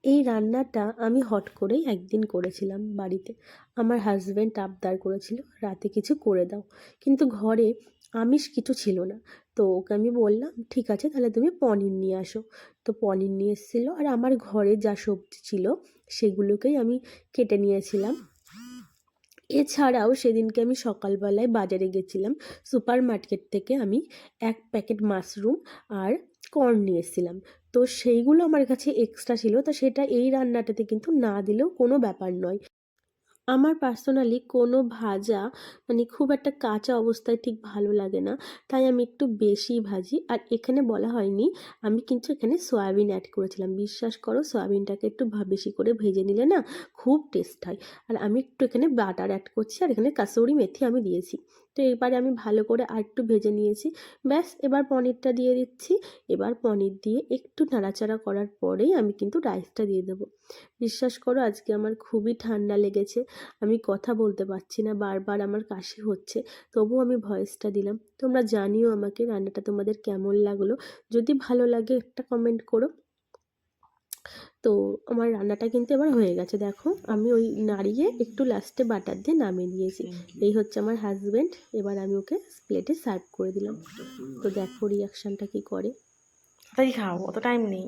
এই রান্নাটা আমি হট করেই একদিন করেছিলাম বাড়িতে। আমার হাজব্যান্ড আবদার করেছিল রাতে কিছু করে দাও, কিন্তু ঘরে আমিষ কিছু ছিল না। তো ওকে আমি বললাম ঠিক আছে তাহলে তুমি পনির নিয়ে আসো। তো পনির নিয়ে এসেছিলো, আর আমার ঘরে যা সবজি ছিল সেগুলোকেই আমি কেটে নিয়েছিলাম। এছাড়াও সেদিনকে আমি সকালবেলায় বাজারে গেছিলাম, সুপার মার্কেট থেকে আমি 1 প্যাকেট মাশরুম আর কর্ন নিয়ে এসেছিলাম। তো সেইগুলো আমার কাছে এক্সট্রা ছিল, তো সেটা এই রান্নাটাতে কিন্তু না দিলেও কোনো ব্যাপার নয়। আমার পার্সোনালি কোনো ভাজা মানে খুব একটা কাঁচা অবস্থায় ঠিক ভালো লাগে না, তাই আমি একটু বেশি ভাজি। আর এখানে বলা হয়নি, আমি কিন্তু এখানে সয়াবিন অ্যাড করেছিলাম। বিশ্বাস করো, সয়াবিনটাকে একটু বেশি করে ভেজে নিলে না খুব টেস্ট হয়। আর আমি একটু এখানে বাটার অ্যাড করছি, আর এখানে কাসুরি মেথি আমি দিয়েছি। তো এবারে আমি ভালো করে আর একটু ভেজে নিয়েছি। ব্যাস, এবার পনিরটা দিয়ে দিচ্ছি। এবার পনির দিয়ে একটু নাড়াচাড়া করার পরেই আমি কিন্তু রাইসটা দিয়ে দেবো। বিশ্বাস করো, আজকে আমার খুবই ঠান্ডা লেগেছে, আমি কথা বলতে পারছি না, বারবার আমার কাশি হচ্ছে, তবুও আমি ভয়েসটা দিলাম। তোমরা জানিও আমাকে রান্নাটা তোমাদের কেমন লাগলো, যদি ভালো লাগে একটা কমেন্ট করো। তো আমার রান্নাটা কিন্তু এবার হয়ে গেছে, দেখো আমি ওই নাড়িয়ে একটু লাস্টে বাটার দিয়ে নামিয়ে দিয়েছি। এই হচ্ছে আমার হাজব্যান্ড, এবার আমি ওকে প্লেটে সার্ভ করে দিলাম। তো দেখো রিয়াকশানটা কি করে। তাই খাও, অত টাইম নেই।